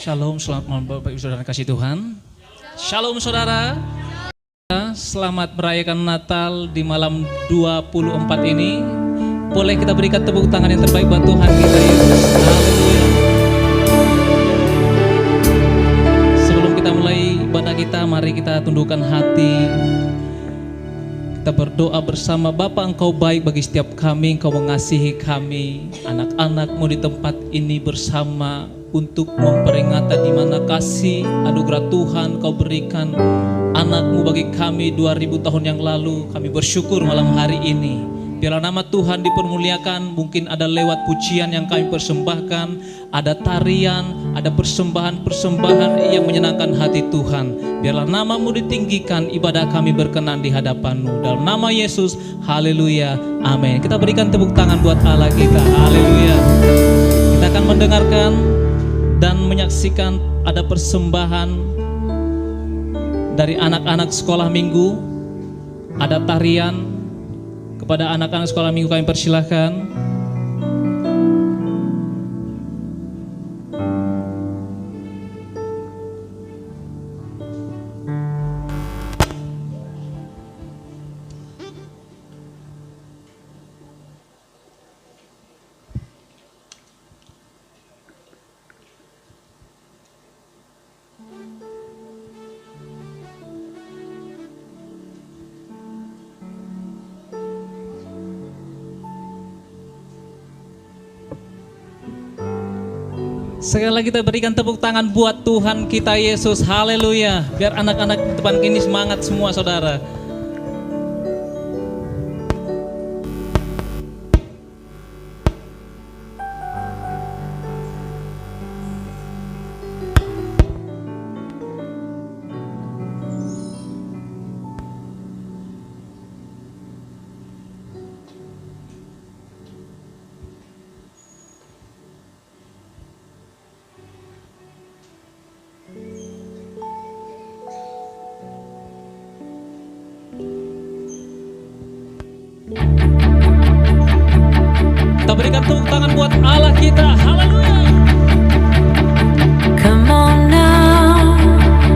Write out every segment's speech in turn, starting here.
Shalom, selamat malam Bapak Ibu Saudara kasih Tuhan. Shalom saudara. Selamat merayakan Natal di malam 24 ini. Boleh kita berikan tepuk tangan yang terbaik buat Tuhan kita Yesus. Haleluya. Sebelum kita mulai ibadah kita, mari kita tundukkan hati. Kita berdoa bersama. Bapa, Engkau baik bagi setiap kami, Engkau mengasihi kami, anak-anak-Mu di tempat ini bersama untuk memperingati di mana kasih anugerah Tuhan Kau berikan anak-Mu bagi kami 2000 tahun yang lalu. Kami bersyukur malam hari ini. Biarlah nama Tuhan dipermuliakan. Mungkin ada lewat pujian yang kami persembahkan, ada tarian, ada persembahan-persembahan yang menyenangkan hati Tuhan. Biarlah nama-Mu ditinggikan, ibadah kami berkenan di hadapan-Mu. Dalam nama Yesus, haleluya, amin. Kita berikan tepuk tangan buat Allah kita, haleluya. Kita akan mendengarkan dan menyaksikan ada persembahan dari anak-anak sekolah minggu. Ada tarian. Kepada anak-anak sekolah minggu kami persilahkan. Sekali lagi kita berikan tepuk tangan buat Tuhan kita Yesus, haleluya. Biar anak-anak di depan kini semangat semua saudara. Kita berikan tepuk tangan buat Allah kita, haleluya. Come on now,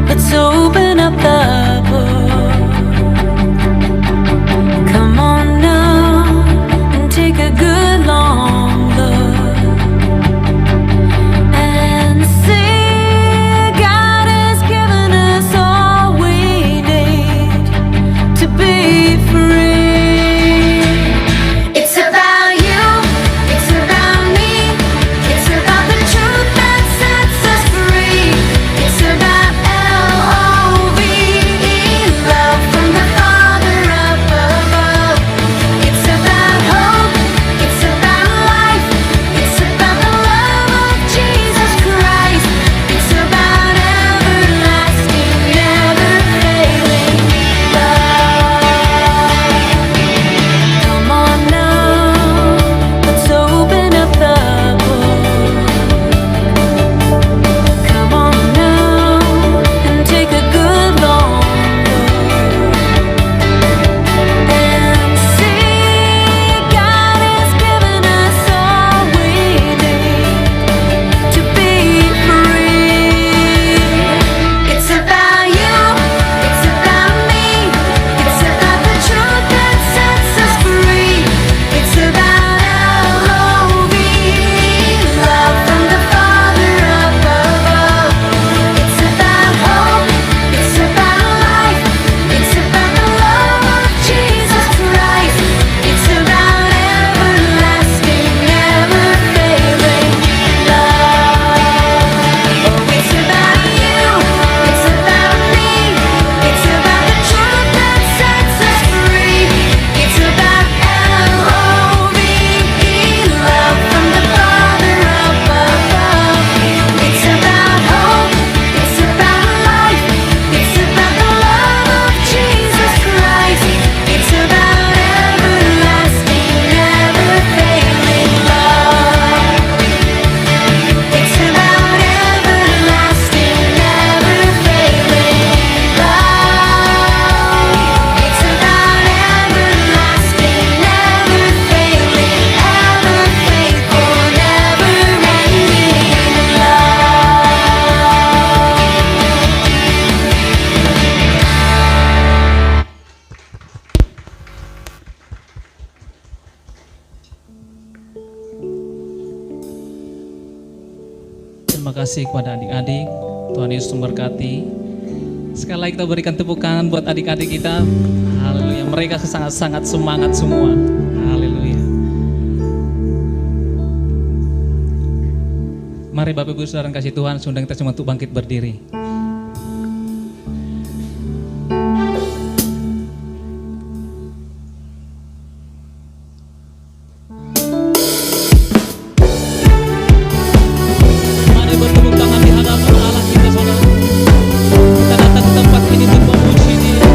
let's open up the book. Come on now and take a good long look and see God has given us all we need to be free. It's about you, it's about me, it's Terima kasih kepada adik-adik. Tuhan Yesus memberkati. Sekali lagi kita berikan tepuk tangan buat adik-adik kita. Haleluya. Mereka sangat-sangat semangat semua. Haleluya. Mari Bapak Ibu Saudara kasih Tuhan, undang kita semua untuk bangkit berdiri. Mari bertepuk tangan di hadapan Allah kita, saudara. Kita datang ke tempat ini untuk memuji Dia.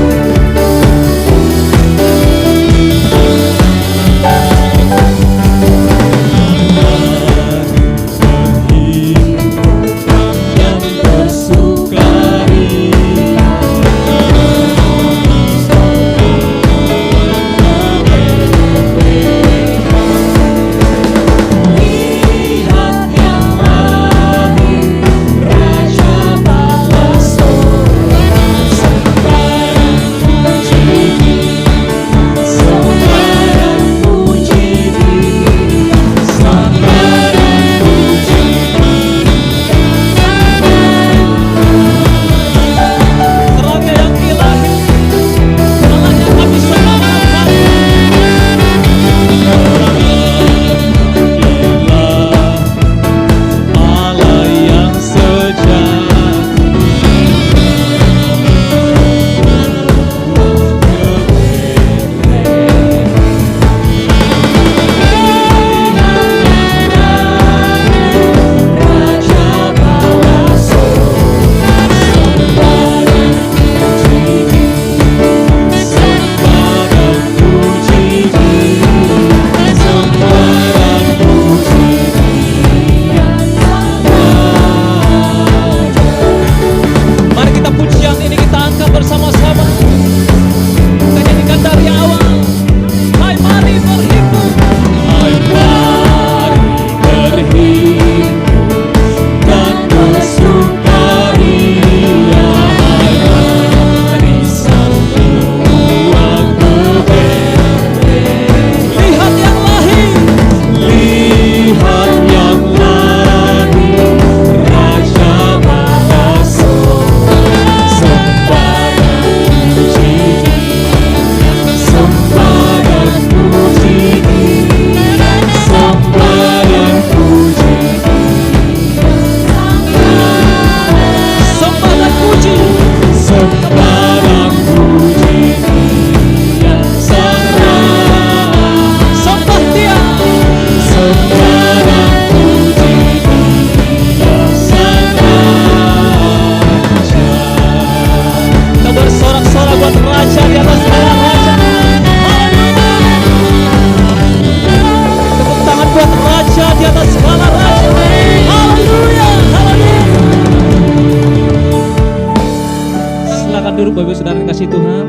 Bapak Ibu Saudara yang kasih Tuhan,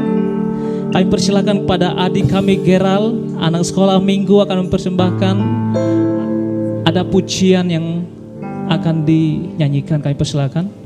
kami persilakan kepada adik kami Geral, anak sekolah minggu akan mempersembahkan ada pujian yang akan dinyanyikan. Kami persilakan.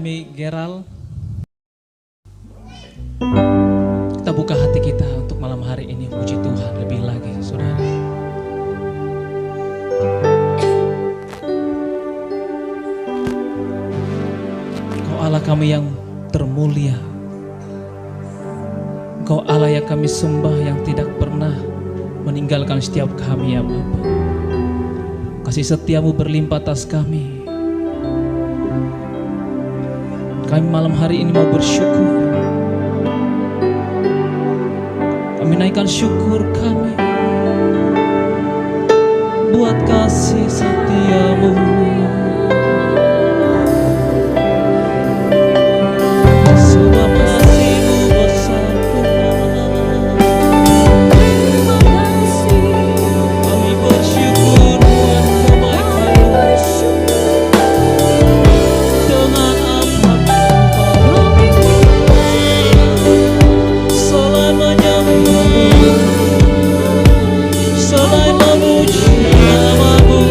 kami Geral. Kita buka hati kita untuk malam hari ini, puji Tuhan lebih lagi, saudara. Kau Allah kami yang termulia, Kau Allah yang kami sembah, yang tidak pernah meninggalkan setiap kami ya Bapa. Kasih setiamu berlimpah atas kami. Kami malam hari ini mau bersyukur. Kami naikkan syukur kami buat kasih setiamu. Sebab kasih-Mu besar Tuhan. Kami bersyukur buat kebaikan-Mu. Dengan apa selain menyembah-Mu, selain memuji nama-Mu,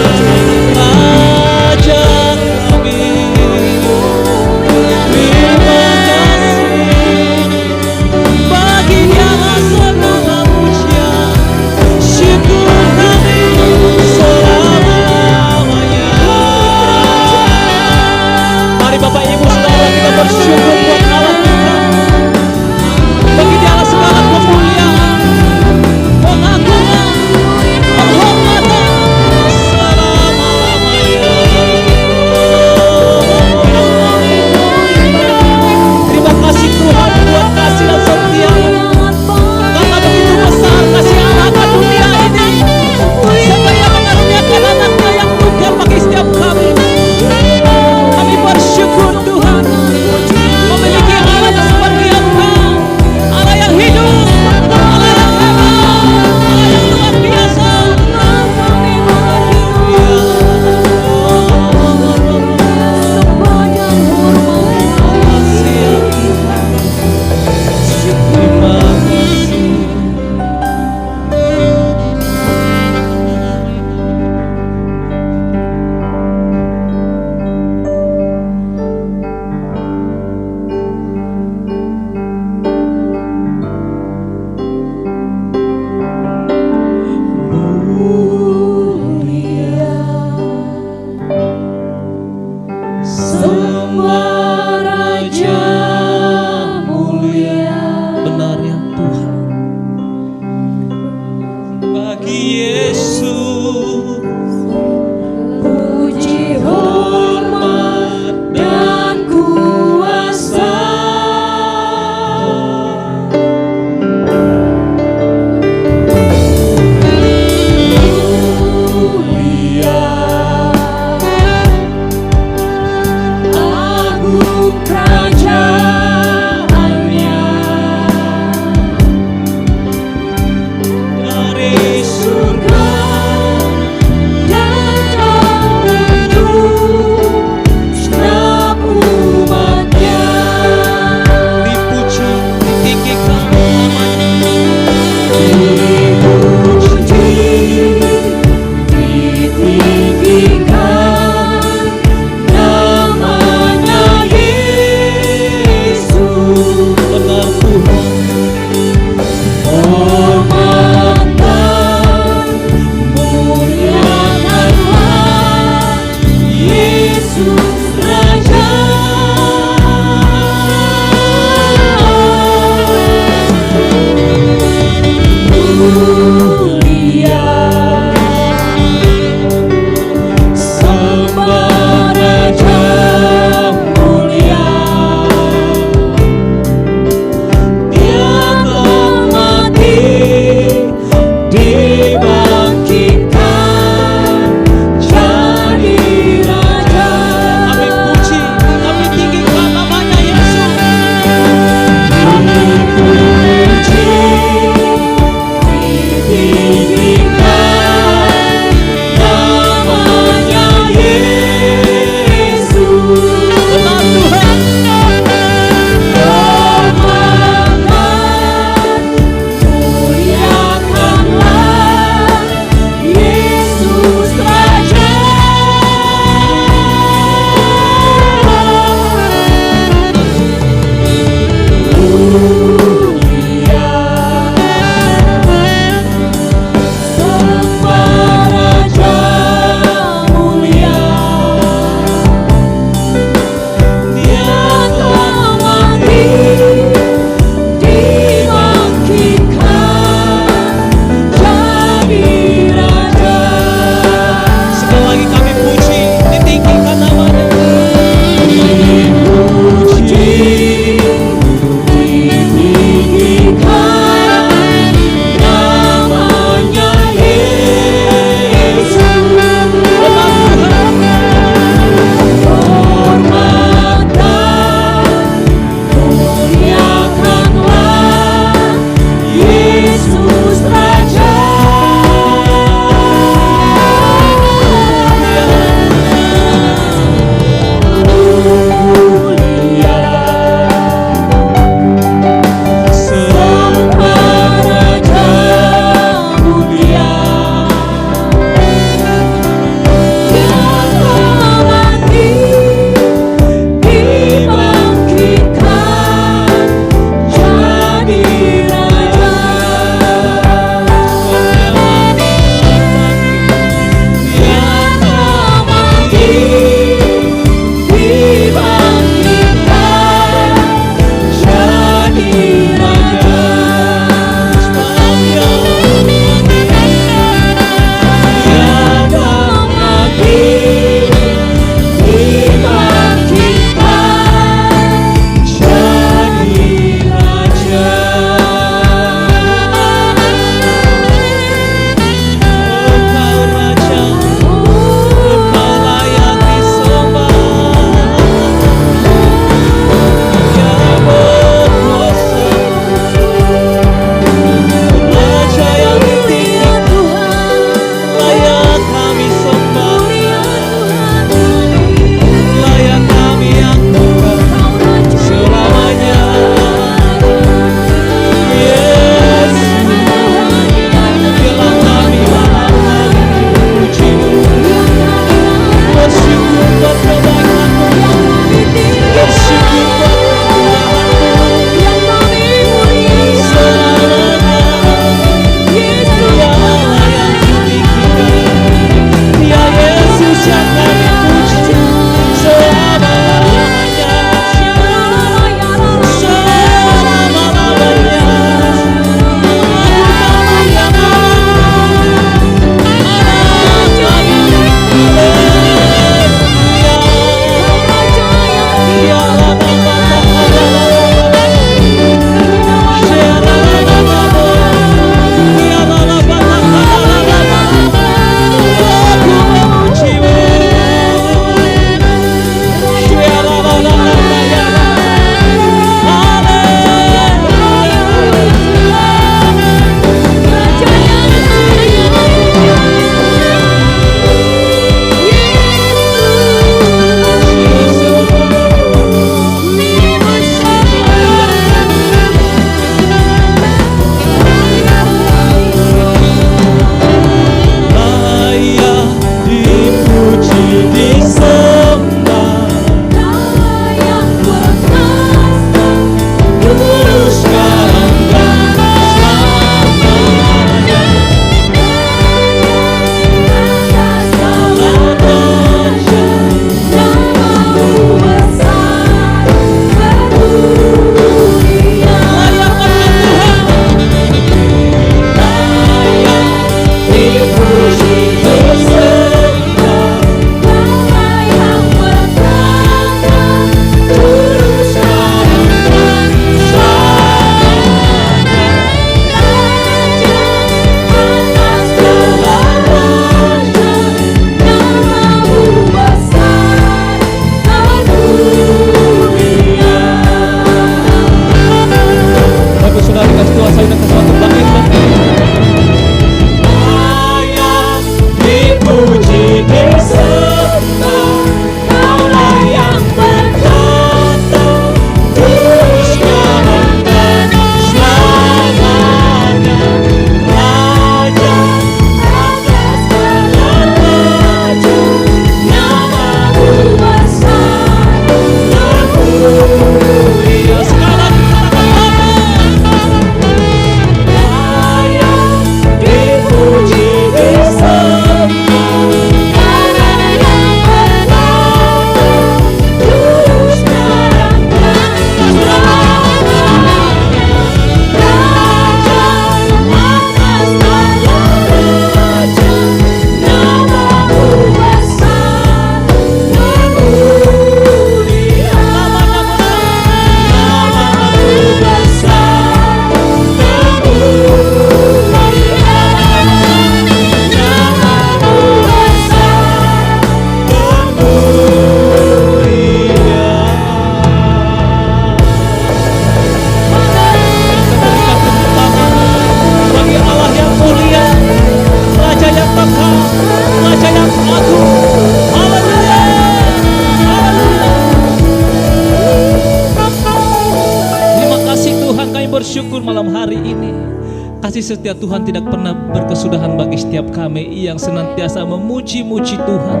Kasih setia Tuhan tidak pernah berkesudahan bagi setiap kami yang senantiasa memuji-muji Tuhan.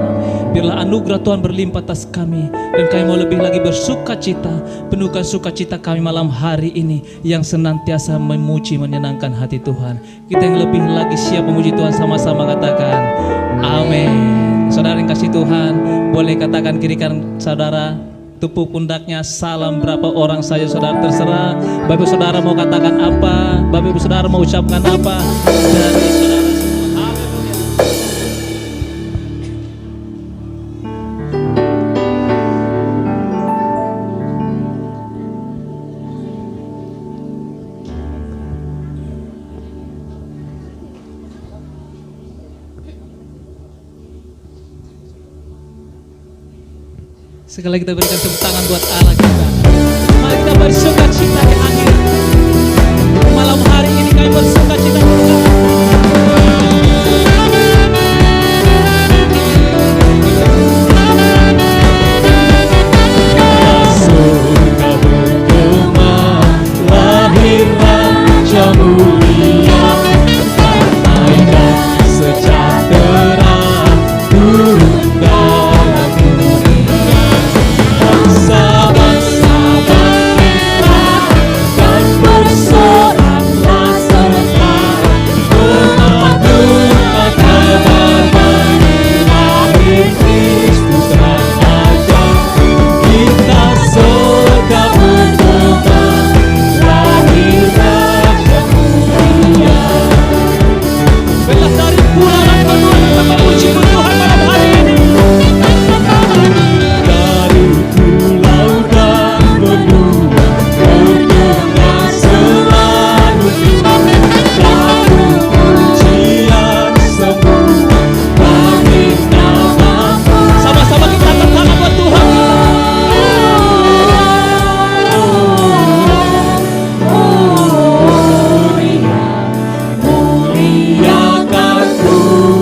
Biarlah anugerah Tuhan berlimpah atas kami, dan kami mau lebih lagi bersuka cita. Penuhkan sukacita kami malam hari ini yang senantiasa memuji menyenangkan hati Tuhan. Kita yang lebih lagi siap memuji Tuhan, sama-sama katakan amin. Saudara yang kasih Tuhan, boleh katakan kiri kanan saudara, tepuk pundaknya, salam berapa orang saja saudara, terserah. Bapak saudara mau katakan apa, Bapak ibu saudara mau ucapkan apa dari saudara semua. Haleluya. Sekali lagi kita berikan tepuk tangan buat Allah kita. Mari kita bersuka cita di akhir malam hari ini, kami bersuka cita surga bergema, lahir Raja mulia, damai dan sejahtera turun dalam dunia. Bangsa-bangsa bangkitlah dan bersoraklah serta memadukan kabar baik lahir Kristus Raja. Kita surga bergema, lahir Raja mulia. Belas dari pulang kedua kita memuji Tuhan malam hari ini. Dari pulau dan benua bergema selalu lagu pujian semua bagi nama-Mu. Sama-sama kita angkat tangan buat Tuhan kita. Muliakan Tuhan.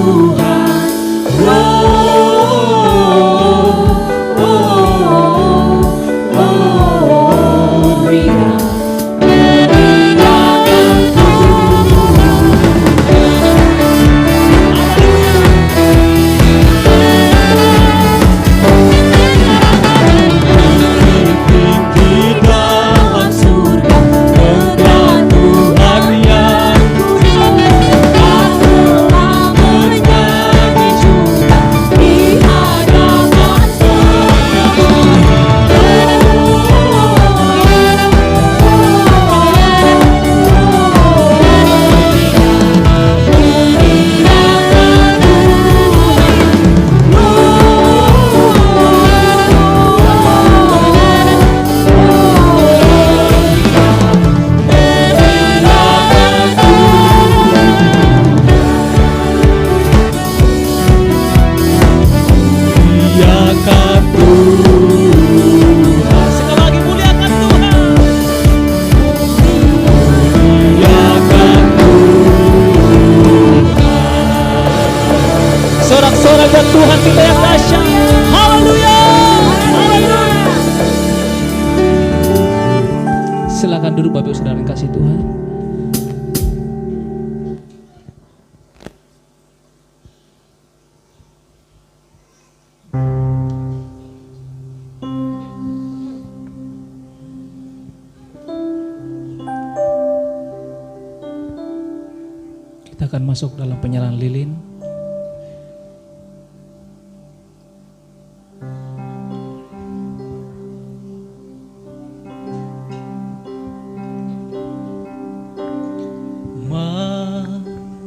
Sorak-sorak buat Tuhan kita yang dahsyat. Haleluya. Haleluya. Silakan duduk Bapak Saudara yang kasih Tuhan. Kita akan masuk dalam penyerahan lilin.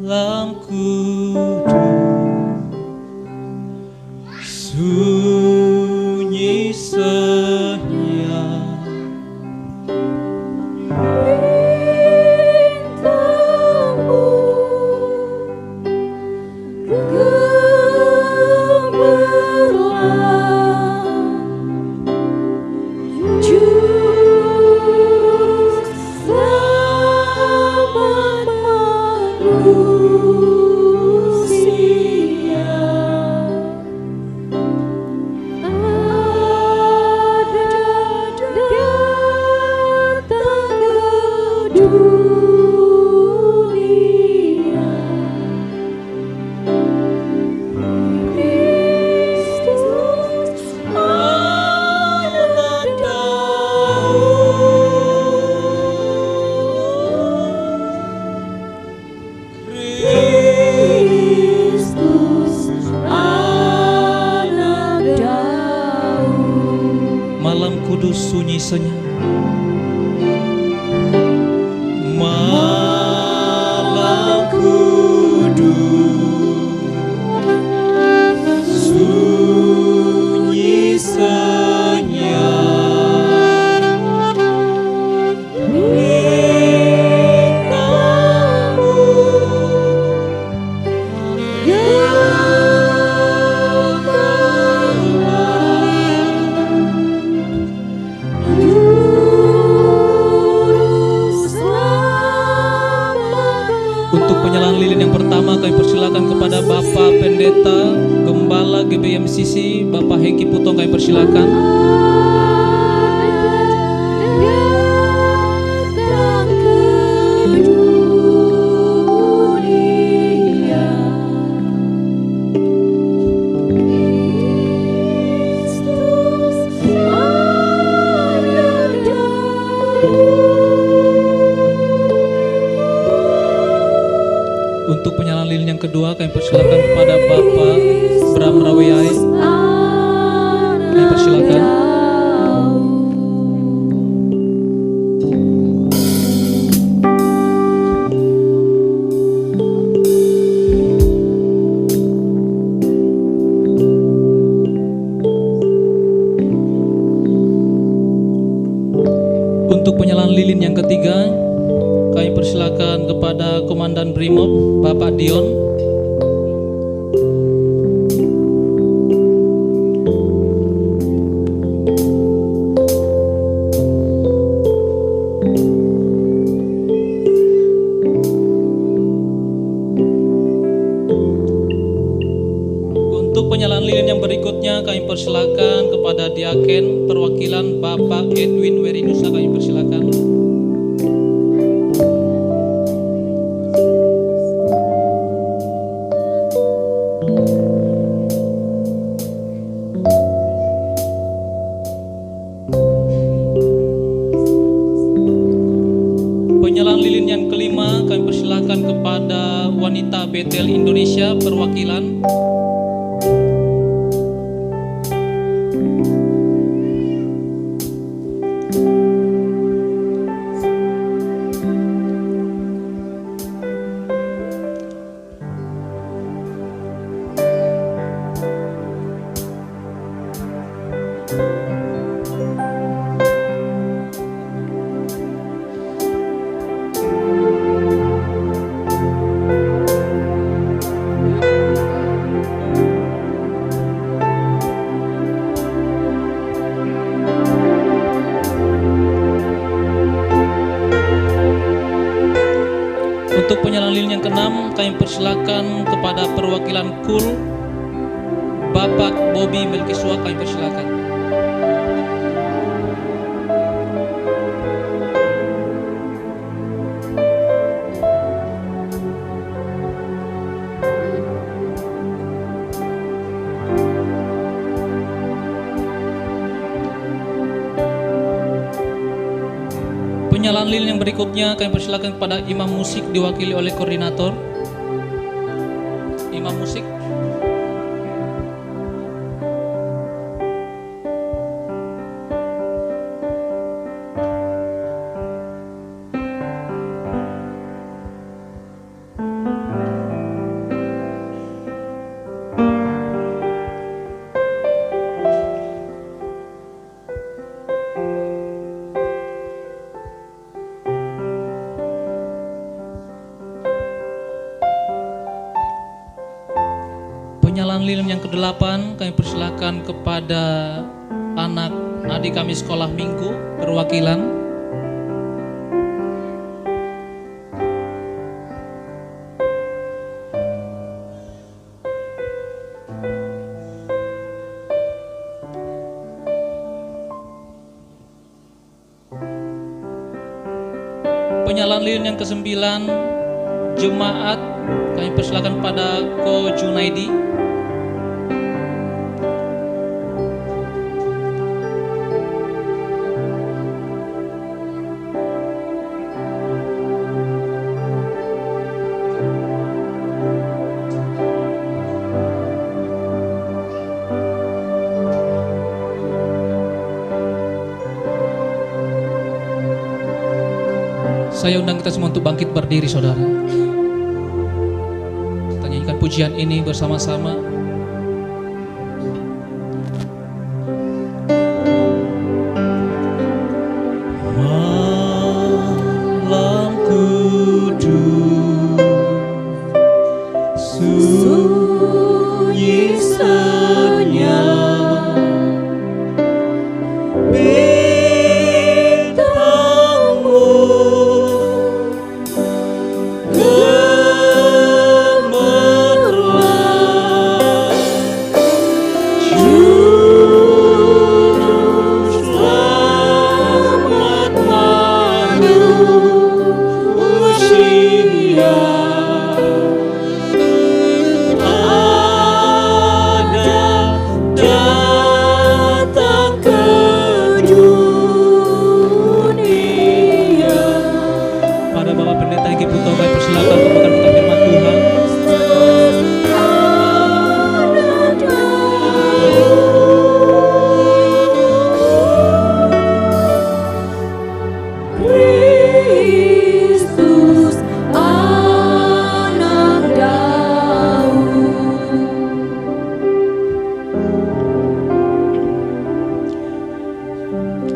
Malam kudus, sunyi senyap, Bintangmu gemerlap, Juru selamat manusia. kudus sunyi senyap. Malam kudus sunyi senyap, rindamu Untuk penyalaan lilin yang pertama kami persilakan kepada Bapak Pendeta Gembala GBMCC Bapak Hengki Putong, kami persilakan. Untuk penyalaan lilin yang kedua kami persilakan kepada Bapak Bram Rawiyai, kami persilakan. Untuk penyalaan lilin yang ketiga kami persilakan kepada Komandan Brimob Bapak Dion. Untuk penyalaan lilin yang berikutnya kami persilakan kepada Diaken perwakilan Bapak Edwin Werinusa, kami persilakan. Penyalaan lilin yang kelima kami persilakan kepada wanita Betel Indonesia perwakilan. Untuk penyalaan lilin yang keenam kami persilakan kepada perwakilan KUL Bapak Bobby Melkiswa, kami persilakan. Penyalaan lilin yang berikutnya kami persilakan kepada imam musik diwakili oleh koordinator. Imam musik. Penyalaan lilin yang ke-8 kami persilakan kepada anak adik kami sekolah minggu perwakilan. Penyalaan lilin yang ke-9 jemaat kami persilakan pada Ko Junaidi. Saya undang kita semua untuk bangkit berdiri, saudara. Kita nyanyikan pujian ini bersama-sama. Malam kudus, sunyi senyap, bintangmu gemerlap, juru selamat manusia. Datang ke dunia. Pada Bapak Pendeta Hengki Putogai, persilakan membawakan kita firman Tuhan. Kristus anak Daud.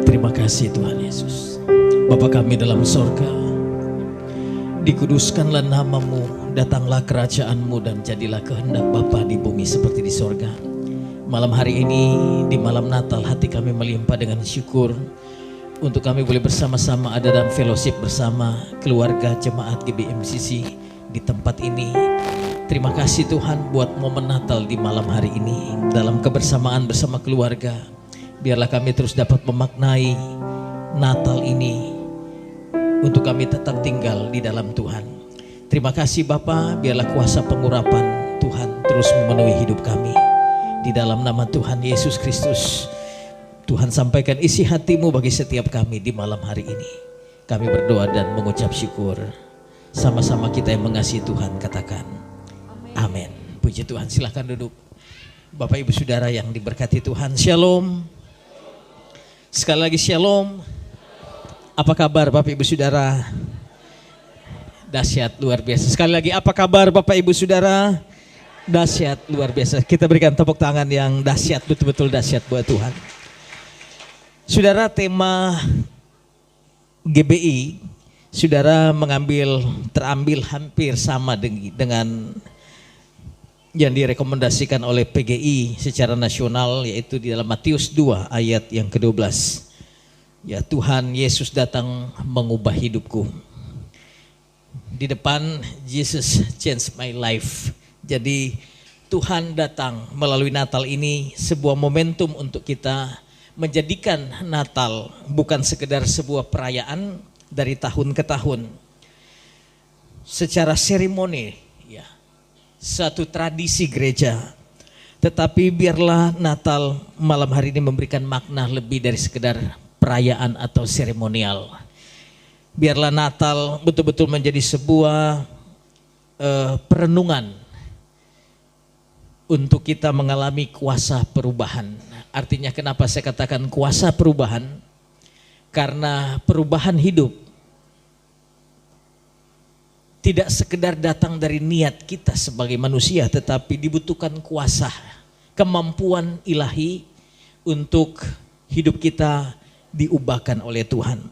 Terima kasih Tuhan Yesus. Bapa kami dalam sorga, dikuduskanlah namamu, datanglah kerajaanmu, dan jadilah kehendak Bapa di bumi seperti di sorga. Malam hari ini, di malam Natal, hati kami melimpah dengan syukur untuk kami boleh bersama-sama ada dalam fellowship bersama keluarga jemaat GBMCC di tempat ini. Terima kasih Tuhan buat momen Natal di malam hari ini. Dalam kebersamaan bersama keluarga, biarlah kami terus dapat memaknai Natal ini untuk kami tetap tinggal di dalam Tuhan. Terima kasih Bapa, biarlah kuasa pengurapan Tuhan terus memenuhi hidup kami. Di dalam nama Tuhan Yesus Kristus, Tuhan sampaikan isi hatimu bagi setiap kami di malam hari ini. Kami berdoa dan mengucap syukur. Sama-sama kita yang mengasihi Tuhan katakan amin. Puji Tuhan, silahkan duduk. Bapak Ibu Saudara yang diberkati Tuhan, Shalom. Sekali lagi Shalom. Apa kabar Bapak Ibu Saudara? Dahsyat, luar biasa. Sekali lagi, apa kabar Bapak Ibu Saudara? Dahsyat, luar biasa. Kita berikan tepuk tangan yang dahsyat, betul-betul dahsyat buat Tuhan. Saudara, tema GBI, saudara terambil hampir sama dengan yang direkomendasikan oleh PGI secara nasional, yaitu di dalam Matius 2 ayat yang ke-12. Ya, Tuhan Yesus datang mengubah hidupku. Di depan, Jesus changed my life. Jadi Tuhan datang melalui Natal ini, sebuah momentum untuk kita menjadikan Natal bukan sekedar sebuah perayaan dari tahun ke tahun secara seremoni, ya, satu tradisi gereja, tetapi biarlah Natal malam hari ini memberikan makna lebih dari sekedar perayaan atau seremonial. Biarlah Natal betul-betul menjadi sebuah perenungan untuk kita mengalami kuasa perubahan. Artinya kenapa saya katakan kuasa perubahan? Karena perubahan hidup tidak sekedar datang dari niat kita sebagai manusia, tetapi dibutuhkan kuasa, kemampuan ilahi untuk hidup kita diubahkan oleh Tuhan.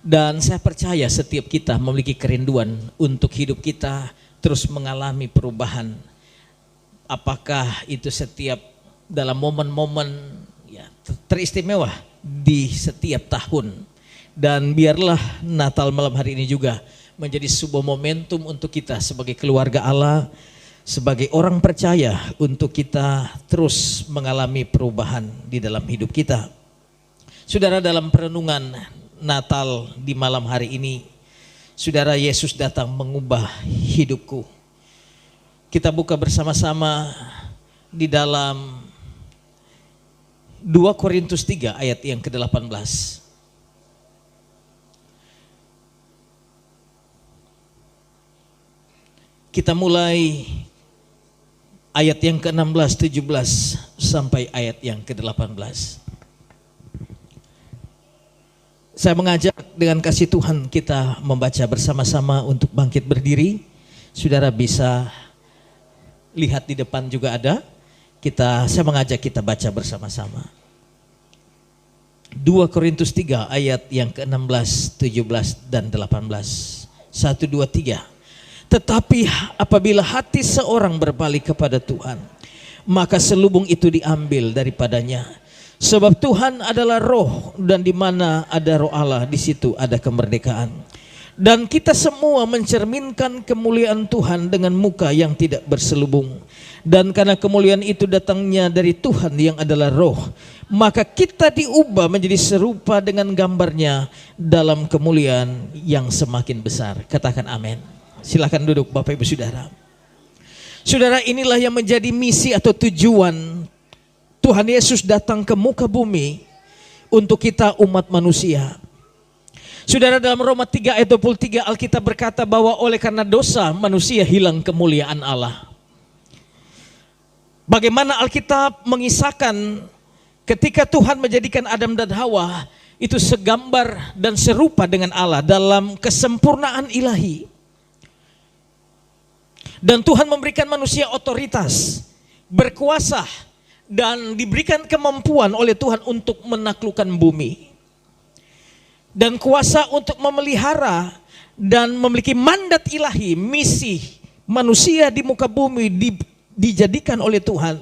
Dan saya percaya setiap kita memiliki kerinduan untuk hidup kita terus mengalami perubahan. Apakah itu setiap dalam momen-momen ya, teristimewa di setiap tahun. Dan biarlah Natal malam hari ini juga menjadi sebuah momentum untuk kita sebagai keluarga Allah, sebagai orang percaya, untuk kita terus mengalami perubahan di dalam hidup kita. Saudara, dalam perenungan Natal di malam hari ini, saudara, Yesus datang mengubah hidupku. Kita buka bersama-sama di dalam 2 Korintus 3 ayat yang ke-18. Kita mulai ayat yang ke-16, 17 sampai ayat yang ke-18. Saya mengajak dengan kasih Tuhan kita membaca bersama-sama untuk bangkit berdiri. Saudara bisa lihat di depan juga ada. Saya mengajak kita baca bersama-sama. 2 Korintus 3 ayat yang ke-16, 17 dan 18. 1, 2, 3. Tetapi apabila hati seorang berbalik kepada Tuhan, maka selubung itu diambil daripadanya. Sebab Tuhan adalah roh, dan di mana ada roh Allah, di situ ada kemerdekaan. Dan kita semua mencerminkan kemuliaan Tuhan dengan muka yang tidak berselubung. Dan karena kemuliaan itu datangnya dari Tuhan yang adalah roh, maka kita diubah menjadi serupa dengan gambarnya dalam kemuliaan yang semakin besar. Katakan amin. Silakan duduk Bapak Ibu Saudara. Saudara, inilah yang menjadi misi atau tujuan Tuhan Yesus datang ke muka bumi untuk kita umat manusia. Saudara, dalam Roma 3 ayat 23 Alkitab berkata bahwa oleh karena dosa manusia hilang kemuliaan Allah. Bagaimana Alkitab mengisahkan ketika Tuhan menjadikan Adam dan Hawa itu segambar dan serupa dengan Allah dalam kesempurnaan ilahi. Dan Tuhan memberikan manusia otoritas, berkuasa, dan diberikan kemampuan oleh Tuhan untuk menaklukkan bumi. Dan kuasa untuk memelihara dan memiliki mandat ilahi, misi manusia di muka bumi dijadikan oleh Tuhan.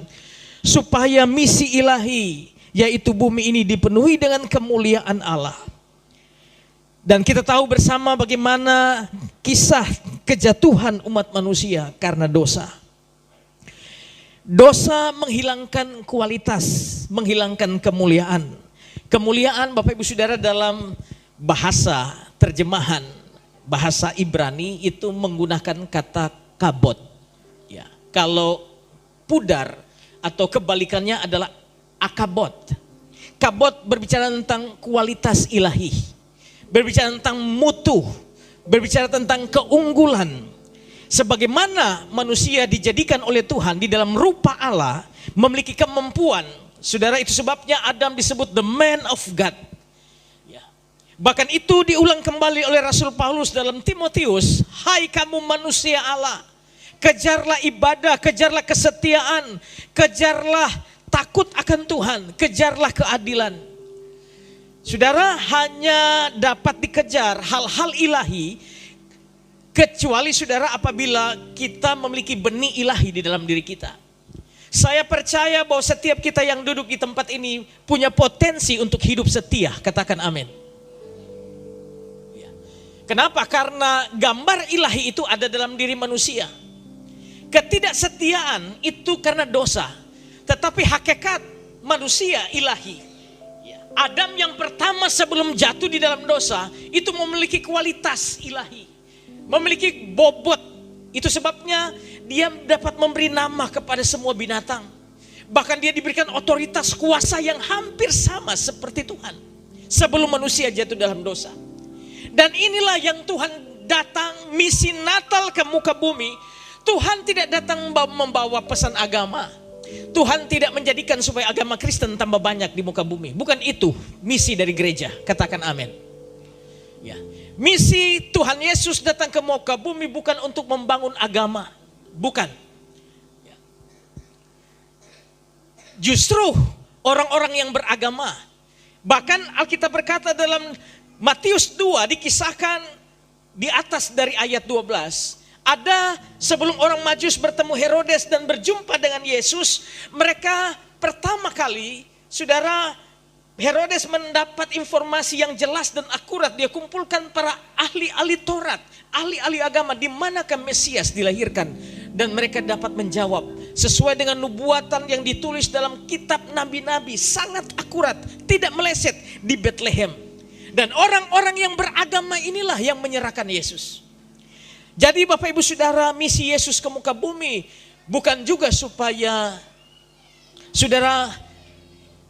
Supaya misi ilahi, yaitu bumi ini dipenuhi dengan kemuliaan Allah. Dan kita tahu bersama bagaimana kisah kejatuhan umat manusia karena dosa. Dosa menghilangkan kualitas, menghilangkan kemuliaan. Kemuliaan Bapak Ibu Saudara dalam bahasa terjemahan, bahasa Ibrani itu menggunakan kata kabod. Ya, kalau pudar atau kebalikannya adalah akabot. Kabot berbicara tentang kualitas ilahi, berbicara tentang mutu, berbicara tentang keunggulan. Sebagaimana manusia dijadikan oleh Tuhan di dalam rupa Allah, memiliki kemampuan. Saudara, itu sebabnya Adam disebut the man of God. Ya. Bahkan itu diulang kembali oleh Rasul Paulus dalam Timotius. Hai kamu manusia Allah, kejarlah ibadah, kejarlah kesetiaan, kejarlah takut akan Tuhan, kejarlah keadilan. Saudara, hanya dapat dikejar hal-hal ilahi kecuali saudara apabila kita memiliki benih ilahi di dalam diri kita. Saya percaya bahwa setiap kita yang duduk di tempat ini punya potensi untuk hidup setia. Katakan amin. Kenapa? Karena gambar ilahi itu ada dalam diri manusia. Ketidaksetiaan itu karena dosa. Tetapi hakikat manusia ilahi. Adam yang pertama sebelum jatuh di dalam dosa itu memiliki kualitas ilahi. Memiliki bobot. Itu sebabnya dia dapat memberi nama kepada semua binatang. Bahkan dia diberikan otoritas kuasa yang hampir sama seperti Tuhan sebelum manusia jatuh dalam dosa. Dan inilah yang Tuhan datang, misi Natal ke muka bumi. Tuhan tidak datang membawa pesan agama. Tuhan tidak menjadikan supaya agama Kristen tambah banyak di muka bumi. Bukan itu misi dari gereja. Katakan amin. Ya. Misi Tuhan Yesus datang ke muka bumi bukan untuk membangun agama. Bukan. Justru orang-orang yang beragama. Bahkan Alkitab berkata dalam Matius 2 dikisahkan di atas dari ayat 12. Ada sebelum orang Majus bertemu Herodes dan berjumpa dengan Yesus. Mereka pertama kali, saudara, Herodes mendapat informasi yang jelas dan akurat. Dia kumpulkan para ahli-ahli Taurat, ahli-ahli agama, di manakah Mesias dilahirkan. Dan mereka dapat menjawab sesuai dengan nubuatan yang ditulis dalam kitab nabi-nabi. Sangat akurat, tidak meleset, di Bethlehem. Dan orang-orang yang beragama inilah yang menyerahkan Yesus. Jadi Bapak Ibu Saudara, misi Yesus ke muka bumi bukan juga supaya saudara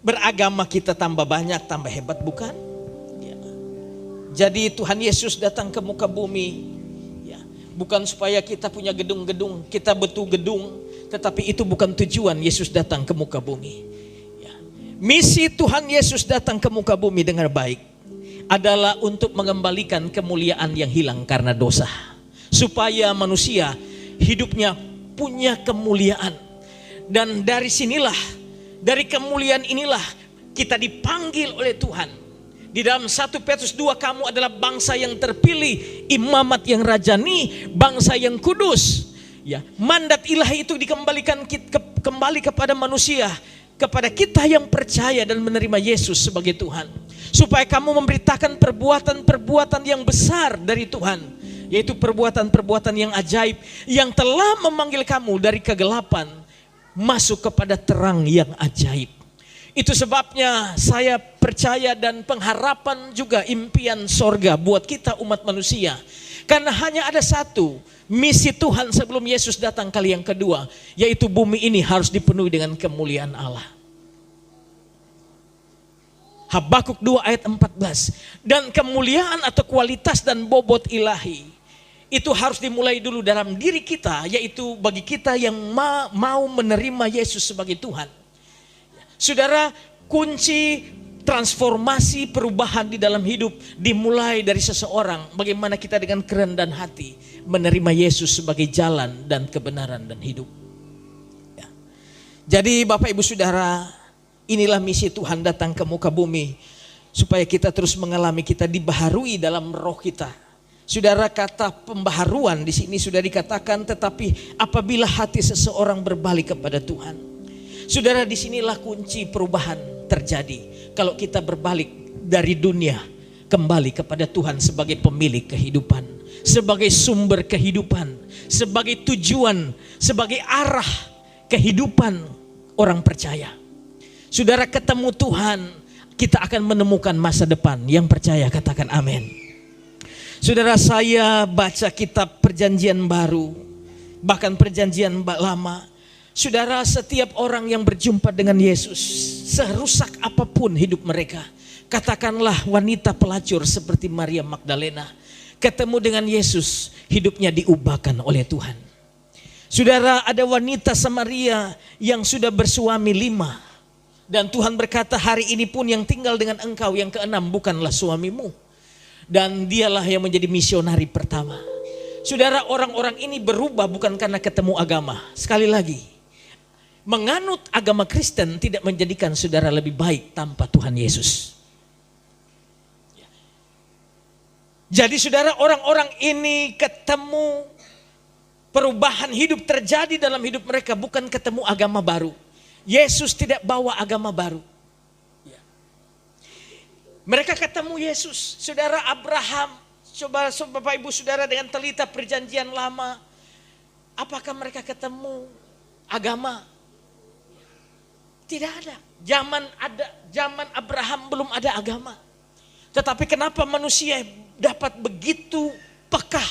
beragama kita tambah banyak, tambah hebat, bukan? Ya. Jadi Tuhan Yesus datang ke muka bumi, ya, bukan supaya kita punya gedung-gedung, kita butuh gedung, tetapi itu bukan tujuan Yesus datang ke muka bumi. Ya. Misi Tuhan Yesus datang ke muka bumi, dengar baik, adalah untuk mengembalikan kemuliaan yang hilang karena dosa. Supaya manusia hidupnya punya kemuliaan. Dan dari sinilah, dari kemuliaan inilah kita dipanggil oleh Tuhan. Di dalam 1 Petrus 2, kamu adalah bangsa yang terpilih, imamat yang rajani, bangsa yang kudus. Ya, mandat ilahi itu dikembalikan kembali kepada manusia, kepada kita yang percaya dan menerima Yesus sebagai Tuhan. Supaya kamu memberitakan perbuatan-perbuatan yang besar dari Tuhan, yaitu perbuatan-perbuatan yang ajaib yang telah memanggil kamu dari kegelapan masuk kepada terang yang ajaib. Itu sebabnya saya percaya dan pengharapan juga impian sorga buat kita umat manusia. Karena hanya ada satu misi Tuhan sebelum Yesus datang kali yang kedua, yaitu bumi ini harus dipenuhi dengan kemuliaan Allah. Habakuk 2 ayat 14. Dan kemuliaan atau kualitas dan bobot ilahi itu harus dimulai dulu dalam diri kita, yaitu bagi kita yang mau menerima Yesus sebagai Tuhan. Saudara, kunci transformasi perubahan di dalam hidup dimulai dari seseorang. Bagaimana kita dengan kerendahan hati menerima Yesus sebagai jalan dan kebenaran dan hidup. Ya. Jadi Bapak Ibu Saudara, inilah misi Tuhan datang ke muka bumi. Supaya kita terus mengalami, kita dibaharui dalam roh kita. Saudara, kata pembaharuan di sini sudah dikatakan, tetapi apabila hati seseorang berbalik kepada Tuhan. Saudara, disinilah kunci perubahan terjadi. Kalau kita berbalik dari dunia kembali kepada Tuhan sebagai pemilik kehidupan, sebagai sumber kehidupan, sebagai tujuan, sebagai arah kehidupan orang percaya. Saudara, ketemu Tuhan, kita akan menemukan masa depan. Yang percaya katakan amin. Saudara, saya baca kitab Perjanjian Baru, bahkan Perjanjian Lama. Saudara, setiap orang yang berjumpa dengan Yesus, serusak apapun hidup mereka, katakanlah wanita pelacur seperti Maria Magdalena, ketemu dengan Yesus, hidupnya diubahkan oleh Tuhan. Saudara, ada wanita Samaria yang sudah bersuami 5, dan Tuhan berkata, hari ini pun yang tinggal dengan engkau yang ke-6 bukanlah suamimu. Dan dialah yang menjadi misionari pertama. Saudara, orang-orang ini berubah bukan karena ketemu agama. Sekali lagi, menganut agama Kristen tidak menjadikan saudara lebih baik tanpa Tuhan Yesus. Jadi saudara, orang-orang ini ketemu perubahan hidup terjadi dalam hidup mereka, bukan ketemu agama baru. Yesus tidak bawa agama baru. Mereka ketemu Yesus. Saudara, Abraham, coba Bapak Ibu Saudara dengan telita Perjanjian Lama, apakah mereka ketemu agama? Tidak ada. Zaman Abraham belum ada agama. Tetapi kenapa manusia dapat begitu peka?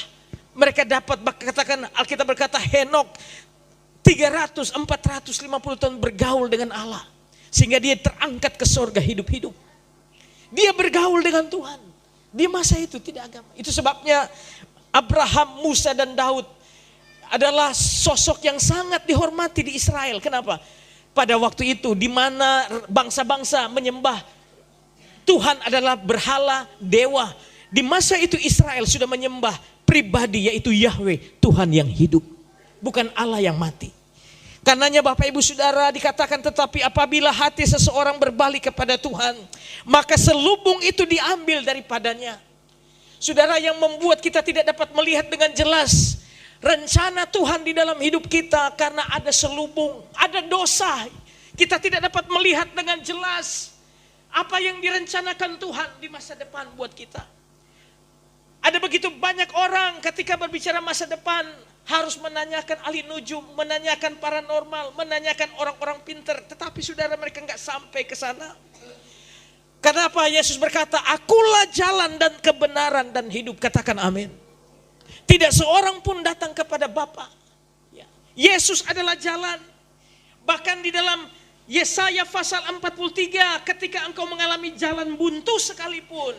Mereka dapat, katakan Alkitab berkata, Henok 300-450 tahun bergaul dengan Allah. Sehingga dia terangkat ke surga hidup-hidup. Dia bergaul dengan Tuhan. Di masa itu tidak agama. Itu sebabnya Abraham, Musa dan Daud adalah sosok yang sangat dihormati di Israel. Kenapa? Pada waktu itu di mana bangsa-bangsa menyembah Tuhan adalah berhala, dewa. Di masa itu Israel sudah menyembah pribadi, yaitu Yahweh, Tuhan yang hidup, bukan Allah yang mati. Karenanya Bapak Ibu Saudara dikatakan, tetapi apabila hati seseorang berbalik kepada Tuhan, maka selubung itu diambil daripadanya. Saudara, yang membuat kita tidak dapat melihat dengan jelas rencana Tuhan di dalam hidup kita karena ada selubung, ada dosa. Kita tidak dapat melihat dengan jelas apa yang direncanakan Tuhan di masa depan buat kita. Ada begitu banyak orang ketika berbicara masa depan harus menanyakan ahli nujum, menanyakan paranormal, menanyakan orang-orang pintar. Tetapi saudara, mereka nggak sampai ke sana. Karena apa? Yesus berkata, akulah jalan dan kebenaran dan hidup. Katakan amin. Tidak seorang pun datang kepada Bapa. Yesus adalah jalan. Bahkan di dalam Yesaya pasal 43, ketika engkau mengalami jalan buntu sekalipun,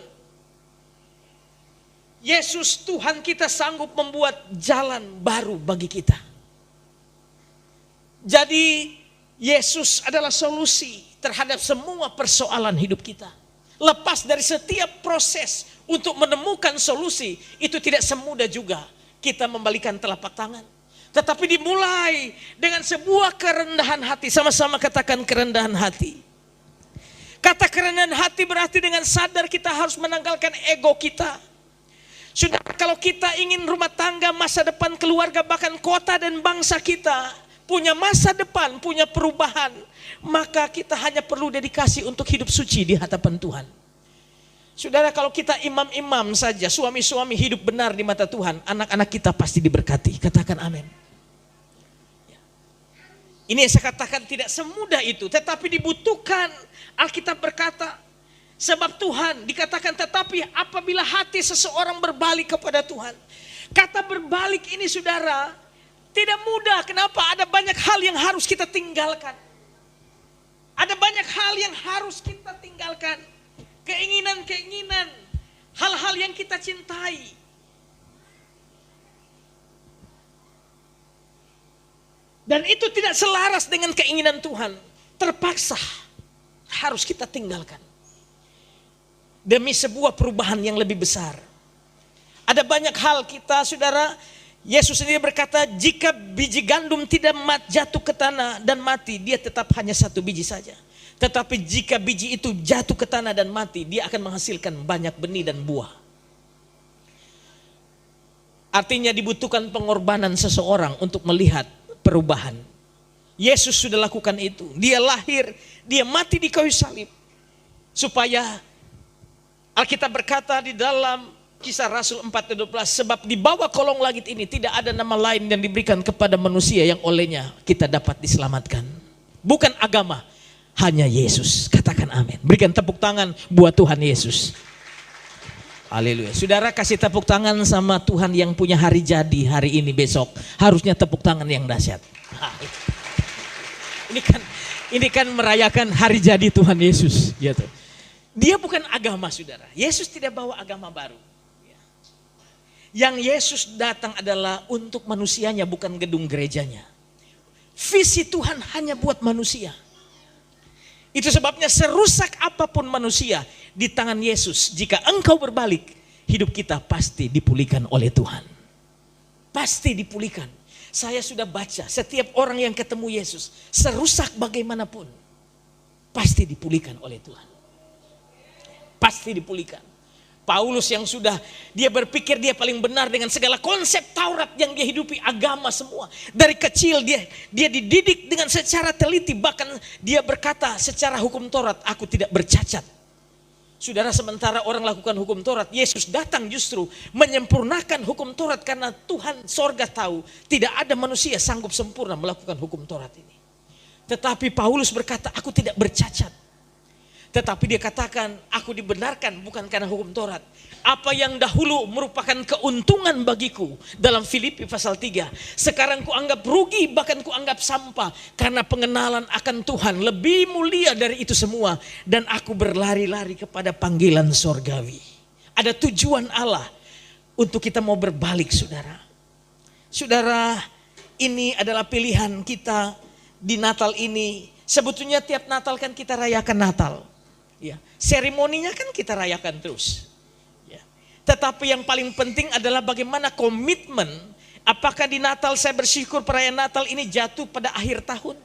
Yesus Tuhan kita sanggup membuat jalan baru bagi kita. Jadi Yesus adalah solusi terhadap semua persoalan hidup kita. lepas dari setiap proses untuk menemukan solusi, itu tidak semudah juga kita membalikan telapak tangan. Tetapi dimulai dengan sebuah kerendahan hati. Sama-sama katakan kerendahan hati. Kata kerendahan hati berarti dengan sadar kita harus menanggalkan ego kita. Sudah, kalau kita ingin rumah tangga, masa depan keluarga, bahkan kota dan bangsa kita punya masa depan, punya perubahan, maka kita hanya perlu dedikasi untuk hidup suci di hadapan Tuhan. Saudara, kalau kita imam-imam saja, suami-suami hidup benar di mata Tuhan, anak-anak kita pasti diberkati. Katakan amin. Ini yang saya katakan tidak semudah itu, tetapi dibutuhkan. Alkitab berkata, sebab Tuhan dikatakan, tetapi apabila hati seseorang berbalik kepada Tuhan. Kata berbalik ini saudara, tidak mudah. Kenapa? Ada banyak hal yang harus kita tinggalkan. Ada banyak hal yang harus kita tinggalkan. Keinginan-keinginan, hal-hal yang kita cintai. Dan itu tidak selaras dengan keinginan Tuhan. Terpaksa harus kita tinggalkan. Demi sebuah perubahan yang lebih besar. Ada banyak hal kita, saudara. Yesus sendiri berkata, jika biji gandum tidak jatuh ke tanah dan mati, dia tetap hanya satu biji saja. Tetapi jika biji itu jatuh ke tanah dan mati, dia akan menghasilkan banyak benih dan buah. Artinya dibutuhkan pengorbanan seseorang untuk melihat perubahan. Yesus sudah lakukan itu. Dia lahir, dia mati di kayu salib. Supaya Alkitab berkata di dalam Kisah Rasul 4:12, sebab di bawah kolong langit ini tidak ada nama lain yang diberikan kepada manusia yang olehnya kita dapat diselamatkan. Bukan agama, hanya Yesus. Katakan amin. Berikan tepuk tangan buat Tuhan Yesus. Haleluya. Saudara, kasih tepuk tangan sama Tuhan yang punya hari jadi hari ini besok. Harusnya tepuk tangan yang dahsyat. Ini kan merayakan hari jadi Tuhan Yesus, gitu. Dia bukan agama, saudara. Yesus tidak bawa agama baru. Yang Yesus datang adalah untuk manusianya, bukan gedung gerejanya. Visi Tuhan hanya buat manusia. Itu sebabnya serusak apapun manusia di tangan Yesus, jika engkau berbalik, hidup kita pasti dipulihkan oleh Tuhan. Pasti dipulihkan. Saya sudah baca, setiap orang yang ketemu Yesus, serusak bagaimanapun, pasti dipulihkan oleh Tuhan. Pasti dipulihkan. Paulus yang sudah, dia berpikir dia paling benar dengan segala konsep Taurat yang dia hidupi, agama semua. Dari kecil dia dididik dengan secara teliti, bahkan dia berkata secara hukum Taurat, aku tidak bercacat. Saudara, sementara orang lakukan hukum Taurat, Yesus datang justru menyempurnakan hukum Taurat, karena Tuhan sorga tahu tidak ada manusia sanggup sempurna melakukan hukum Taurat ini. Tetapi Paulus berkata, aku tidak bercacat. Tetapi dia katakan, aku dibenarkan bukan karena hukum Taurat. Apa yang dahulu merupakan keuntungan bagiku, dalam Filipi pasal 3. Sekarang kuanggap rugi, bahkan kuanggap sampah. Karena pengenalan akan Tuhan lebih mulia dari itu semua. Dan aku berlari-lari kepada panggilan sorgawi. Ada tujuan Allah untuk kita mau berbalik, saudara. Saudara, ini adalah pilihan kita di Natal ini. Sebetulnya tiap Natal kan kita rayakan Natal. Ya, seremoninya kan kita rayakan terus. Ya. Tetapi yang paling penting adalah bagaimana komitmen. Apakah di Natal saya bersyukur perayaan Natal ini jatuh pada akhir tahun.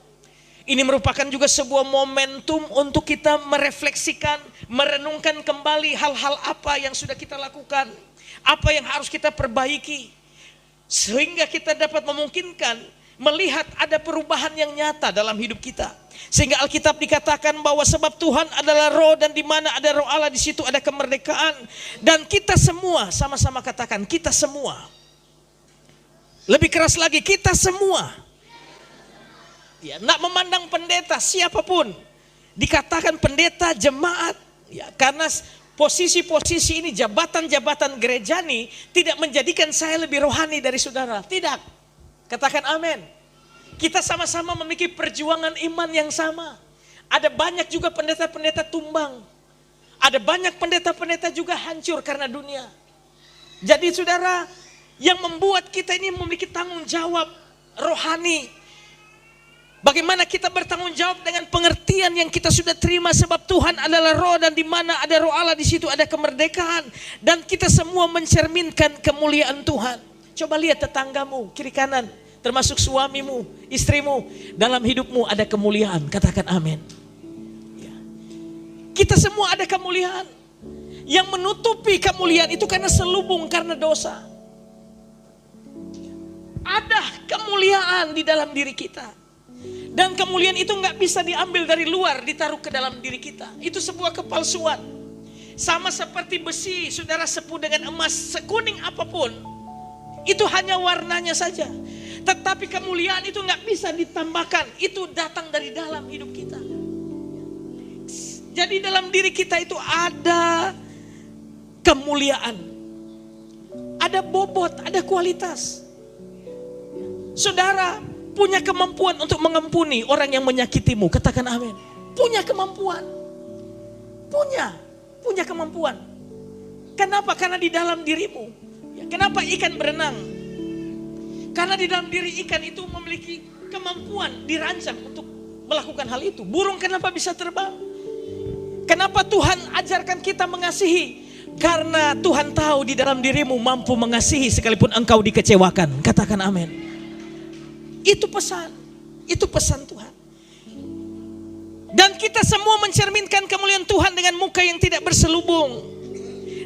Ini merupakan juga sebuah momentum untuk kita merefleksikan, merenungkan kembali hal-hal apa yang sudah kita lakukan. Apa yang harus kita perbaiki. Sehingga kita dapat memungkinkan melihat ada perubahan yang nyata dalam hidup kita. Sehingga Alkitab dikatakan bahwa sebab Tuhan adalah roh, dan di mana ada roh Allah di situ ada kemerdekaan. Dan kita semua, sama-sama katakan, kita semua. Lebih keras lagi, kita semua. Ya, nak memandang pendeta siapapun, dikatakan pendeta, jemaat, ya, karena posisi-posisi ini, jabatan-jabatan gereja ini tidak menjadikan saya lebih rohani dari saudara. Tidak. Katakan amin. Kita sama-sama memiliki perjuangan iman yang sama. Ada banyak juga pendeta-pendeta tumbang. Ada banyak pendeta-pendeta juga hancur karena dunia. Jadi saudara, yang membuat kita ini memiliki tanggung jawab rohani Bagaimana kita bertanggung jawab dengan pengertian yang kita sudah terima, sebab Tuhan adalah roh dan di mana ada roh Allah di situ ada kemerdekaan, dan kita semua mencerminkan kemuliaan Tuhan. Coba lihat tetanggamu kiri kanan, termasuk suamimu, istrimu, dalam hidupmu ada kemuliaan. Katakan amin. Ya. Kita semua ada kemuliaan. Yang menutupi kemuliaan itu karena selubung, karena dosa. Ada kemuliaan di dalam diri kita. Dan kemuliaan itu gak bisa diambil dari luar, ditaruh ke dalam diri kita. Itu sebuah kepalsuan. Sama seperti besi, saudara sepuh dengan emas sekuning apapun, itu hanya warnanya saja. Tetapi kemuliaan itu gak bisa ditambahkan. Itu datang dari dalam hidup kita. Jadi dalam diri kita itu ada kemuliaan. Ada bobot, ada kualitas. Saudara punya kemampuan untuk mengampuni orang yang menyakitimu. Katakan amin. Punya kemampuan. Punya kemampuan. Kenapa? Karena di dalam dirimu. Kenapa ikan berenang? Karena di dalam diri ikan itu memiliki kemampuan, dirancang untuk melakukan hal itu. Burung kenapa bisa terbang? Kenapa Tuhan ajarkan kita mengasihi? Karena Tuhan tahu di dalam dirimu mampu mengasihi sekalipun engkau dikecewakan. Katakan amin. Itu pesan Tuhan. Dan kita semua mencerminkan kemuliaan Tuhan dengan muka yang tidak berselubung.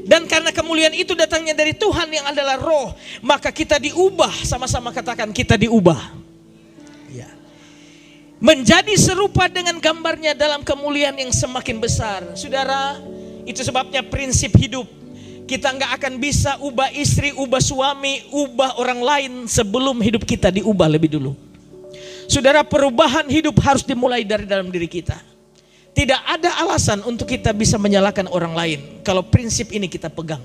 Dan karena kemuliaan itu datangnya dari Tuhan yang adalah roh, maka kita diubah. Sama-sama katakan, kita diubah. Ya. Menjadi serupa dengan gambarnya dalam kemuliaan yang semakin besar. Saudara, itu sebabnya prinsip hidup. Kita nggak akan bisa ubah istri, ubah suami, ubah orang lain sebelum hidup kita diubah lebih dulu. Saudara, perubahan hidup harus dimulai dari dalam diri kita. Tidak ada alasan untuk kita bisa menyalahkan orang lain kalau prinsip ini kita pegang.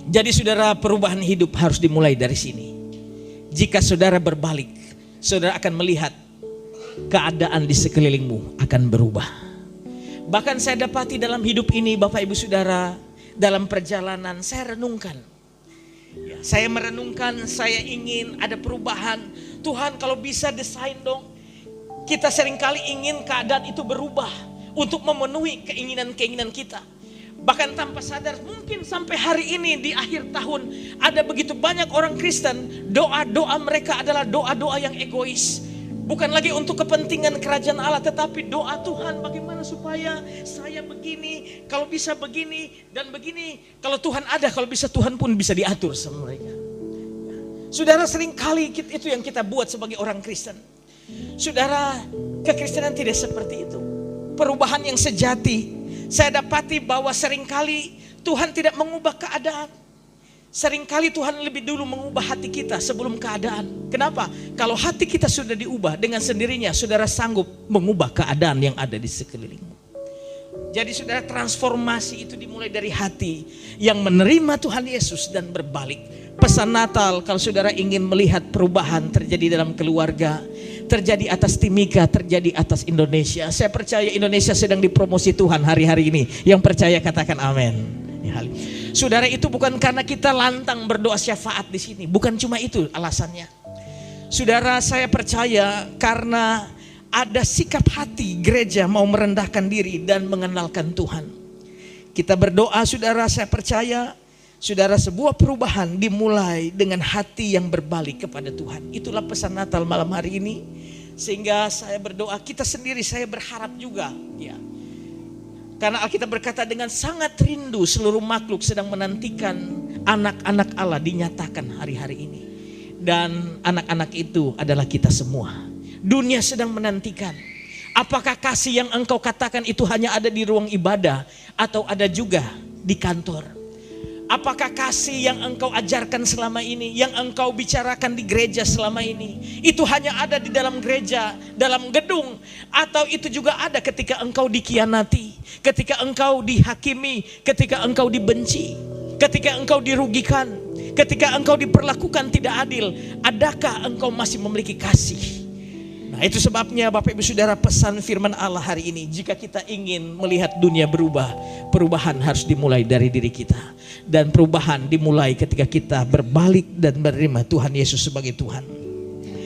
Jadi saudara, perubahan hidup harus dimulai dari sini. Jika saudara berbalik, saudara akan melihat keadaan di sekelilingmu akan berubah. Bahkan saya dapati dalam hidup ini, Bapak Ibu Saudara, dalam perjalanan saya renungkan. Ya, saya merenungkan, saya ingin ada perubahan. Tuhan kalau bisa desain dong. Kita seringkali ingin keadaan itu berubah untuk memenuhi keinginan-keinginan kita. Bahkan tanpa sadar, mungkin sampai hari ini di akhir tahun ada begitu banyak orang Kristen, doa-doa mereka adalah doa-doa yang egois. Bukan lagi untuk kepentingan kerajaan Allah, tetapi doa Tuhan bagaimana supaya saya begini, kalau bisa begini dan begini. Kalau Tuhan ada, kalau bisa Tuhan pun bisa diatur sama mereka. Saudara, seringkali itu yang kita buat sebagai orang Kristen. Saudara, kekristenan tidak seperti itu. Perubahan yang sejati, saya dapati bahwa seringkali Tuhan tidak mengubah keadaan. Seringkali Tuhan lebih dulu mengubah hati kita sebelum keadaan. Kenapa? Kalau hati kita sudah diubah, dengan sendirinya saudara sanggup mengubah keadaan yang ada di sekelilingmu. Jadi saudara, transformasi itu dimulai dari hati yang menerima Tuhan Yesus dan berbalik. Pesan Natal, kalau saudara ingin melihat perubahan terjadi dalam keluarga, terjadi atas Timika, terjadi atas Indonesia. Saya percaya Indonesia sedang dipromosi Tuhan hari-hari ini. Yang percaya katakan amin. Ya, saudara, itu bukan karena kita lantang berdoa syafaat di sini, bukan cuma itu alasannya. Saudara, saya percaya karena ada sikap hati gereja mau merendahkan diri dan mengenalkan Tuhan. Kita berdoa, saudara, saya percaya, saudara, sebuah perubahan dimulai dengan hati yang berbalik kepada Tuhan. Itulah pesan Natal malam hari ini. Sehingga saya berdoa, kita sendiri, saya berharap juga, ya. Karena Alkitab berkata dengan sangat rindu seluruh makhluk sedang menantikan anak-anak Allah dinyatakan hari-hari ini. Dan anak-anak itu adalah kita semua. Dunia sedang menantikan. Apakah kasih yang engkau katakan itu hanya ada di ruang ibadah atau ada juga di kantor? Apakah kasih yang engkau ajarkan selama ini, yang engkau bicarakan di gereja selama ini, itu hanya ada di dalam gereja, dalam gedung, atau itu juga ada ketika engkau dikhianati, ketika engkau dihakimi, ketika engkau dibenci, ketika engkau dirugikan, ketika engkau diperlakukan tidak adil? Adakah engkau masih memiliki kasih? Nah, itu sebabnya Bapak Ibu Saudara, pesan firman Allah hari ini, jika kita ingin melihat dunia berubah, perubahan harus dimulai dari diri kita. Dan perubahan dimulai ketika kita berbalik dan menerima Tuhan Yesus sebagai Tuhan.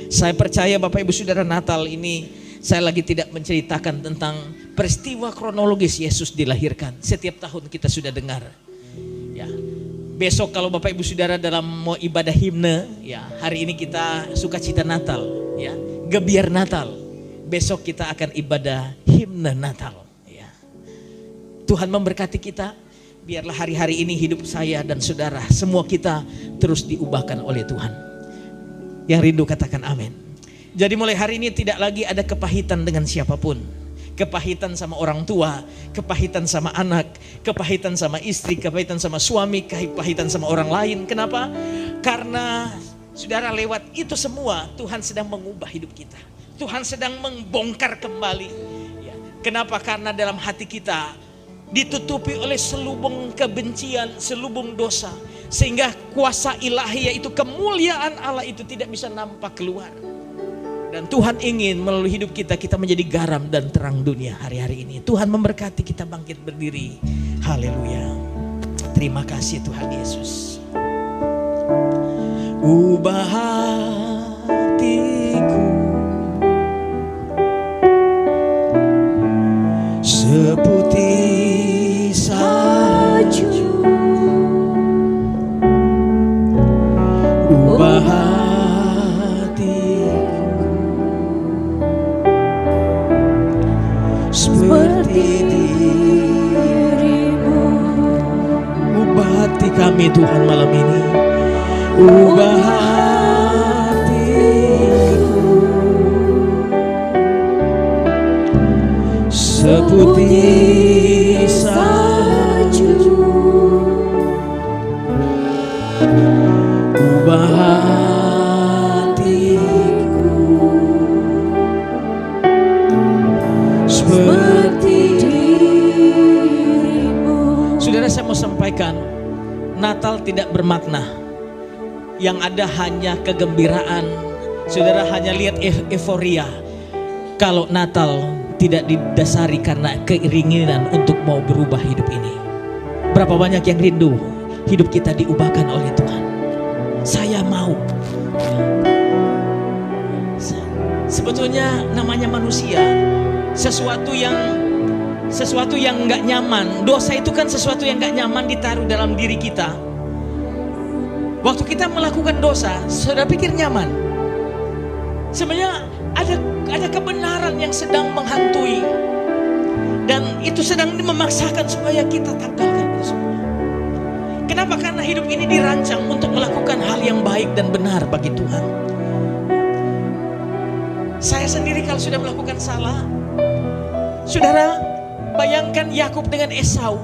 Saya percaya Bapak Ibu Saudara, Natal ini saya lagi tidak menceritakan tentang peristiwa kronologis Yesus dilahirkan. Setiap tahun kita sudah dengar. Ya. Besok kalau Bapak Ibu Saudara dalam mau ibadah himne, ya, hari ini kita sukacita Natal, ya, gebiar Natal. Besok kita akan ibadah himne Natal, ya. Tuhan memberkati kita. Biarlah hari-hari ini hidup saya dan saudara, semua kita terus diubahkan oleh Tuhan. Yang rindu katakan amin. Jadi mulai hari ini tidak lagi ada kepahitan dengan siapapun. Kepahitan sama orang tua, kepahitan sama anak, kepahitan sama istri, kepahitan sama suami, kepahitan sama orang lain. Kenapa? Karena saudara, lewat itu semua Tuhan sedang mengubah hidup kita. Tuhan sedang membongkar kembali. Ya. Kenapa? Karena dalam hati kita ditutupi oleh selubung kebencian, selubung dosa. Sehingga kuasa ilahi, yaitu kemuliaan Allah itu tidak bisa nampak keluar. Dan Tuhan ingin melalui hidup kita, kita menjadi garam dan terang dunia hari-hari ini. Tuhan memberkati kita bangkit berdiri. Haleluya. Terima kasih Tuhan Yesus. Ubah hatiku seputih salju. Ubah hatiku seperti dirimu. Ubah hati kami Tuhan malam ini. Ubah hatiku seputih salju. Ubah hatiku seperti dirimu. Saudara, saya mau sampaikan, Natal tidak bermakna. Yang ada hanya kegembiraan. Saudara hanya lihat euforia. Kalau Natal tidak didasari karena keinginan untuk mau berubah hidup ini. Berapa banyak yang rindu hidup kita diubahkan oleh Tuhan. Saya mau. Sebetulnya namanya manusia, sesuatu yang nggak nyaman. Dosa itu kan sesuatu yang nggak nyaman ditaruh dalam diri kita. Waktu kita melakukan dosa, saudara pikir nyaman. Sebenarnya ada kebenaran yang sedang menghantui, dan itu sedang memaksakan supaya kita tanggalkan itu semua. Kenapa? Karena hidup ini dirancang untuk melakukan hal yang baik dan benar bagi Tuhan. Saya sendiri kalau sudah melakukan salah, saudara bayangkan Yakub dengan Esau.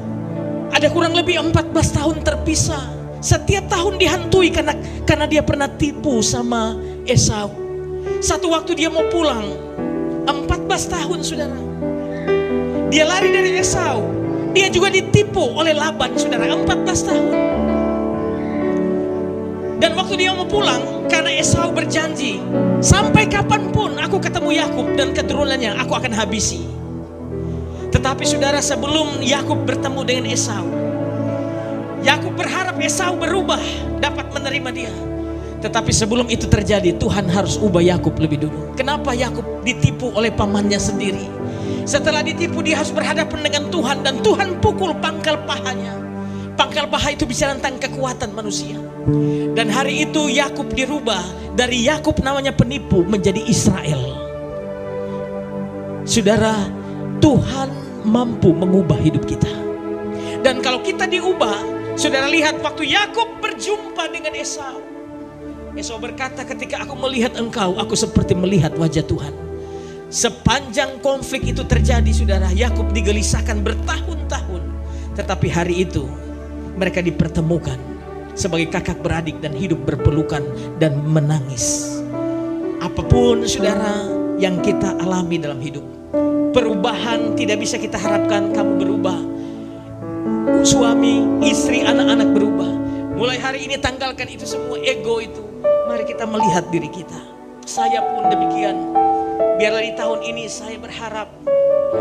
Ada kurang lebih 14 tahun terpisah. Setiap tahun dihantui karena dia pernah tipu sama Esau. Satu waktu dia mau pulang, 14 tahun saudara, dia lari dari Esau. Dia juga ditipu oleh Laban saudara, 14 tahun. Dan waktu dia mau pulang, karena Esau berjanji, sampai kapanpun aku ketemu Yakub dan keturunannya, aku akan habisi. Tetapi saudara, sebelum Yakub bertemu dengan Esau, Yakub berharap Esau berubah, dapat menerima dia. Tetapi sebelum itu terjadi, Tuhan harus ubah Yakub lebih dulu. Kenapa Yakub ditipu oleh pamannya sendiri? Setelah ditipu, dia harus berhadapan dengan Tuhan, dan Tuhan pukul pangkal pahanya. Pangkal paha itu bicara tentang kekuatan manusia. Dan hari itu Yakub dirubah dari Yakub namanya penipu menjadi Israel. Saudara, Tuhan mampu mengubah hidup kita. Dan kalau kita diubah, saudara lihat waktu Yakub berjumpa dengan Esau. Esau berkata, ketika aku melihat engkau, aku seperti melihat wajah Tuhan. Sepanjang konflik itu terjadi saudara, Yakub digelisahkan bertahun-tahun. Tetapi hari itu mereka dipertemukan sebagai kakak beradik dan hidup berpelukan dan menangis. Apapun saudara yang kita alami dalam hidup, perubahan tidak bisa kita harapkan kamu berubah. Suami, istri, anak-anak berubah. Mulai hari ini tanggalkan itu semua ego itu. Mari kita melihat diri kita. Saya pun demikian. Biarlah di tahun ini saya berharap,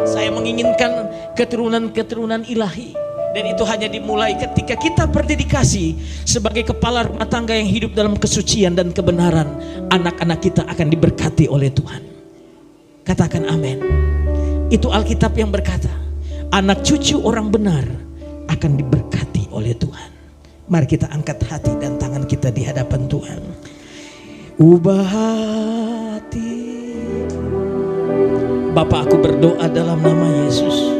saya menginginkan keturunan-keturunan ilahi. Dan itu hanya dimulai ketika kita berdedikasi sebagai kepala rumah tangga yang hidup dalam kesucian dan kebenaran. Anak-anak kita akan diberkati oleh Tuhan. Katakan amin. Itu Alkitab yang berkata, anak cucu orang benar akan diberkati oleh Tuhan. Mari kita angkat hati dan tangan kita di hadapan Tuhan. Ubah hati. Bapa, aku berdoa dalam nama Yesus.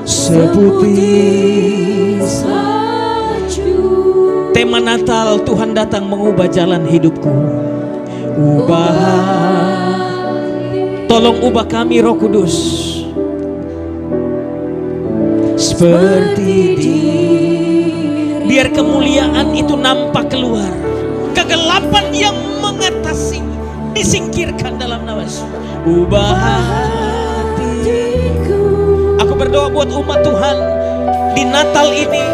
Seputih salju. Tema Natal, Tuhan datang mengubah jalan hidupku. Tolong ubah kami, Roh Kudus, seperti biar kemuliaan itu nampak keluar, kegelapan yang mengatasi disingkirkan dalam nama Yesus. Ubah hatiku. Aku berdoa buat umat Tuhan di Natal ini,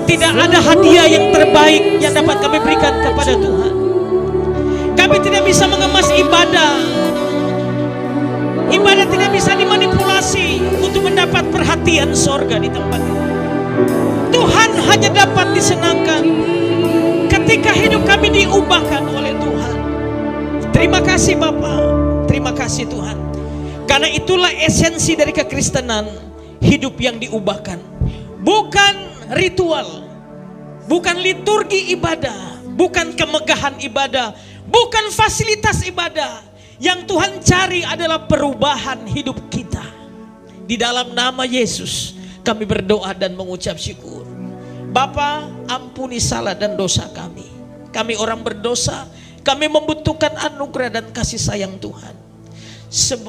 tidak ada hadiah yang terbaik yang dapat kami berikan kepada Tuhan. Kami tidak bisa mengemas ibadah. Ibadah tidak bisa dimanipulasi untuk mendapat perhatian sorga di tempat ini. Tuhan hanya dapat disenangkan ketika hidup kami diubahkan oleh Tuhan. Terima kasih Bapa, terima kasih Tuhan. Karena itulah esensi dari kekristenan, hidup yang diubahkan. Bukan ritual, bukan liturgi ibadah, bukan kemegahan ibadah, bukan fasilitas ibadah. Yang Tuhan cari adalah perubahan hidup kita. Di dalam nama Yesus kami berdoa dan mengucap syukur. Bapa, ampuni salah dan dosa kami. Kami orang berdosa, kami membutuhkan anugerah dan kasih sayang Tuhan.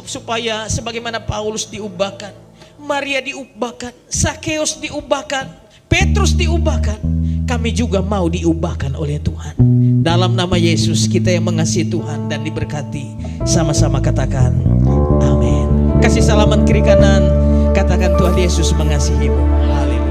Supaya sebagaimana Paulus diubahkan, Maria diubahkan, Sakeus diubahkan, Petrus diubahkan, kami juga mau diubahkan oleh Tuhan. Dalam nama Yesus kita yang mengasihi Tuhan dan diberkati, sama-sama katakan amin. Kasih salaman kiri kanan, katakan Tuhan Yesus mengasihimu. Haleluya.